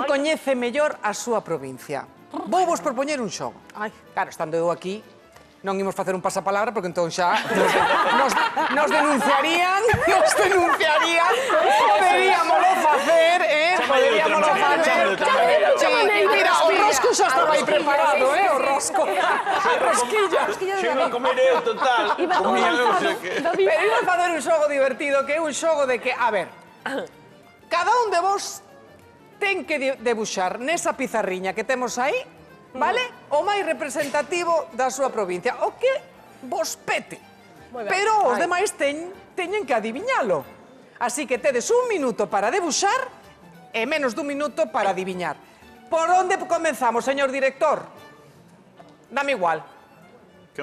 Quen coñece mellor a súa provincia? Vou vos propoñer un xogo. Claro, estando eu aquí, non imos facer un pasapalabra porque entón xa nos denunciarían, poderíamolo facer, poderíamolo facer. Mira, o rosco xa estaba aí preparado, o rosco. Rosquilla. Xa iba a comer eu, total. Pero imos facer un xogo divertido, que é un xogo de que, a ver, cada un de vos ten que debuxar nesa pizarriña que temos aí, vale? O máis representativo da súa provincia. O que vos pete. Pero os demais teñen que adiviñalo. Así que tedes un minuto para debuxar e menos dun minuto para adiviñar. Por onde comenzamos, señor director? Dame igual.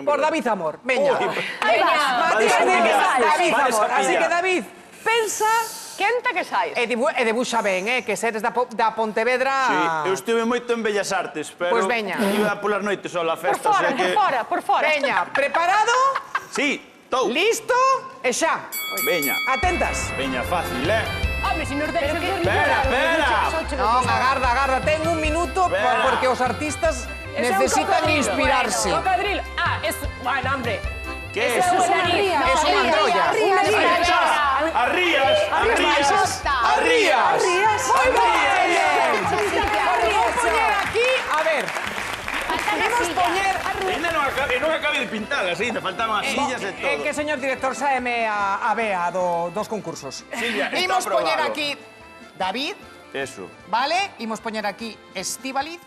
Por David Amor. Veña. Matías David Amor. Así que, David, pensa... Quenta que sais. E debuxa ben, que seres da Pontevedra... Sí, eu estive moito en Bellas Artes, pero... Pois veña. Iba polas noites só a festa, Por fora. Veña, preparado? Sí, tou. Listo e xa. Veña. Atentas. Veña, fácil, Home, se nos deixas de Espera. Non, agarda. Ten un minuto porque os artistas necesitan inspirarse. Cocodrilo. Bueno, hombre. Que é eso? Es unha androlla. Arrías. Moi ben. Vamos poñer aquí, a ver. Queremos poñer... E non acabei de pintalas, ainda faltaban as sillas e todo. Que, señor director, sáeme a Bea dos concursos. Silvia, está Imos poñer aprobado. aquí David, Eso. vale? Imos poñer aquí Estíbaliz.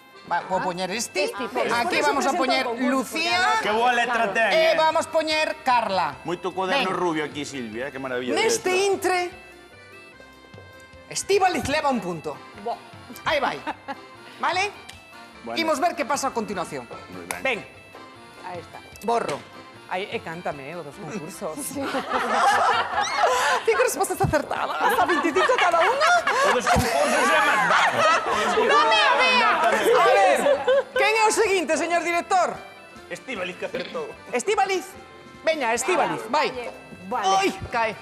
Vou poñer Aquí vamos a poñer Lucía. Que boa letra ten, E vamos poñer Carla. Moito cuaderno Ben. rubio aquí, Silvia, que maravilla. Neste intre, Estíbaliz leva un punto. Aí vai. Vale? Bueno. Imos ver que pasa a continuación. Moi ben. Ben, Aí está. borro. Aí, cántame, o dos concursos. Cinco respostas acertadas. Hasta 25 cada unha. Todos os concursos é máis bajo. A ver, quen é o seguinte, señor director? Estíbaliz que acertou. Estíbaliz. Veña, Estíbaliz, vai. Vale. Oi, cae.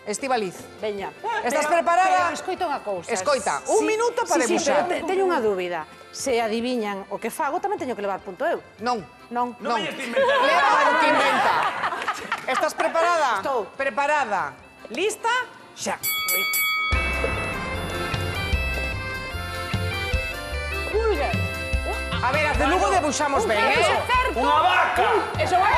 Estíbaliz. Veña. Estás preparada? Pero escoita unha cousa. Escoita, un minuto para Sí, debuxar. pero teño unha dúbida. Se adiviñan o que fago, tamén teño que levar punto eu. Non. Non. Non vayas a inventar. Leva o que inventa. Estás preparada? Estou. Preparada. Lista? Xa. A ver, as de Lugo debuxamos ben, Unha vaca. Eso vai.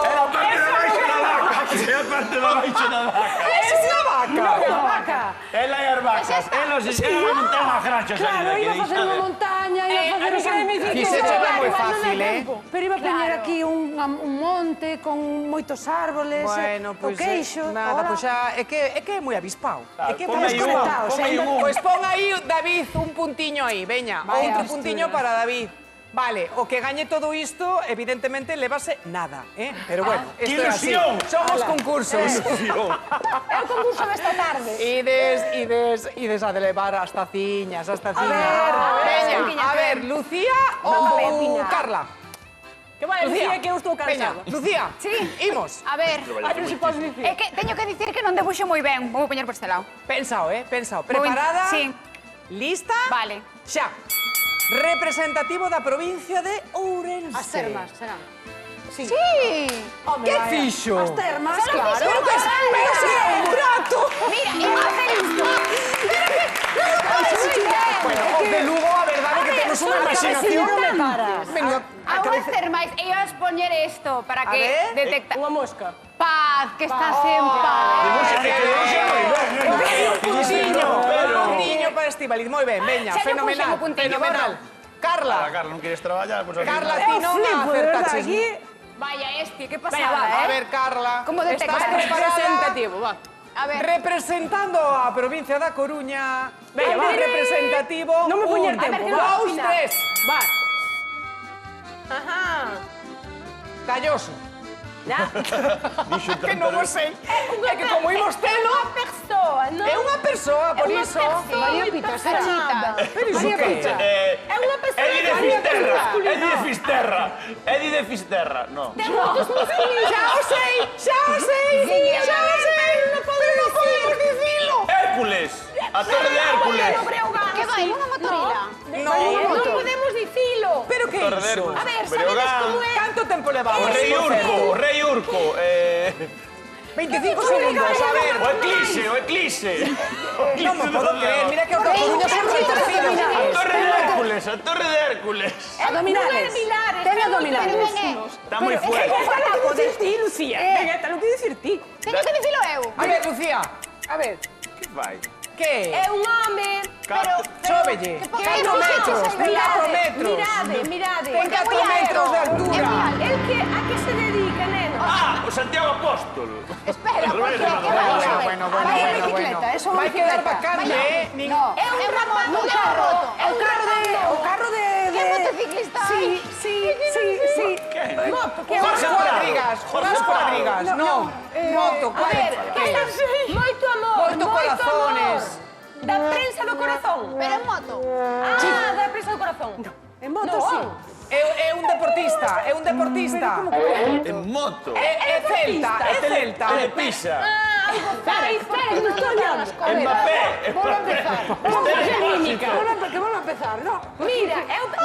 Era a parte de baixo da vaca. Era a parte de baixo da vaca. Esa é a vaca. Vaca. Ela e as vacas. Elas montan as granxas Claro, ali. iba a facer unha montaña, iba a facer... Fixeche ben moi fácil, Pero iba a poñer aquí un monte con moitos árboles, Bueno, o pois queixo... nada, ahora- pois xa, é que é moi avispao. É que é Pon moi aí avispao. un. Pois pon aí, David, un puntiño aí, veña. Vaya Outro hostia. puntiño para David. Vale, o que gañe todo isto, evidentemente, levase nada, Pero bueno, ¡Qué isto é así. ilusión! Somos concursos. É o concurso desta tarde. Ides a de levar as taciñas, ver, Veña, a ver, Lucía ou Carla? Que vai, Lucía, que eu estou Veña, cansado. Lucía, Sí. imos. A ver, A ver se podes dicir. é que teño que dicir que non debuxo moi ben. Vou poñer por este lado. Pensao, pensao. Preparada? Sí. Lista? Vale. Xa. Representativo da provincia de Ourense. As termas, serán. Sí. Que fixo? As termas, Solo claro. fixo Pero que é un trato. Mira, e vou hacer isto. Bueno, os de Lugo, a verdade é que temos unha imaginación. Non me paras. Menuda A vou hacer máis. E ibas poñer isto para A que ver. detecta... Unha mosca. Paz, que estás en paz. Un puntiño para Estíbaliz, moi ben, veña, Xa lle fenomenal, puxen o puntiño, fenomenal. Carla, Carla, non queres traballar? Pues Carla, Eu ti non flipo, de verdade, acertaches. aquí... Vaya, que Venga, pasada, va, A ver, Carla, Como detectas? estás preparada? Representativo, va. A ver. Representando a provincia da Coruña, Veña, va. representativo, Non me poñer un, tempo, va. dous, tres, Va. Ajá. calloso. Dixo Que non o sei, é que como imos telo, Persoa, non? é unha persoa, por iso. María Pita, será. Pero iso María que Pita. É unha persoa Edi de Fisterra. Edi de Fisterra. Edi de Fisterra. No. Xa o sei, pero non podemos dicilo. Hércules. A Torre de Hércules. Que vai, unha motorila? No. Non podemos dicilo. Pero que Torre de iso? Hércules. A ver, sabedes Breogán. como é? Canto tempo O levamos? Rei por Urco, certo? o Rei Urco. 25 segundos, a ver. O Eclipse, o Eclipse. Non me podo creer, mira que o Coruña son moitos A fillos. Torre de Hércules, a Torre de Hércules. Abdominales. Pilares, Ten Pero abdominales. ben é. Está moi fuerte. Podes decir, Lucía. Venga, te lo que decir ti. Teño que dicilo eu. A ver, Lucía, A ver. Que vai? que É un home. Pero... Chóvelle. Que 4 metros, ten 4 metros. Mirade. Ten 4 metros de altura. El que a que se dedica, neno? Ah, o Santiago Apóstol. Espera, Al revés, porque... hermano. Bueno. Eso Vai quedar vacante, Nin- No, É un rapaz moto, de é unha moto. É un carro O carro de... Que motociclista hai? Sí. moto. Que é Juan Jorge Cuadrigas, Jorge Juan Prado. Cuadrigas, non. Moto, A ver, que? moito amor, Moito corazones. amor. Da prensa do corazón. Pero en moto. Ah, da prensa do corazón. En moto, No. sí. É un deportista, é un deportista. En moto. É celta, é celta. Telepisa. Ah, algo fai, Espera, que me estou olhando. Mbappé. Volvo a empezar. Que vuelva a empezar, ¿no? Mira,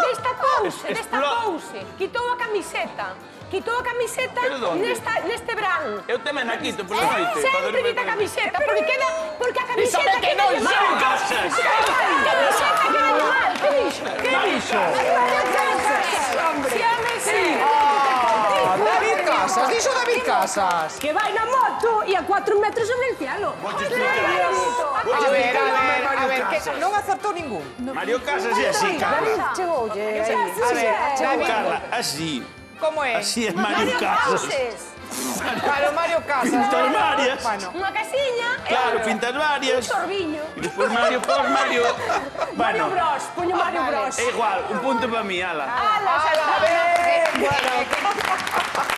destapouse, Explo- quitou a camiseta. Quitou a camiseta Pero donde? neste verán. Eu tamén a quito pola noite. Sempre quita a camiseta, porque a camiseta Isabel, que queda non mal. Mario Casas. A camiseta queda mal, que dixo? Que dixo? David Casas, dixo David Casas. Que vai na moto e a 4 metros sobre el cielo. A ver, que non acertou ningún. Mario Casas é así, Carla. Chegou, A ver, David, Carla, así. como é? Así é Mario Casas. Claro, Mario Casas. Pintas varias. Bueno, Unha casiña Claro, pintas varias. torbiño. E despois Mario. Bueno, Bros, poño Mario Bros. é igual, un punto para mí, ala. Ala, a ver,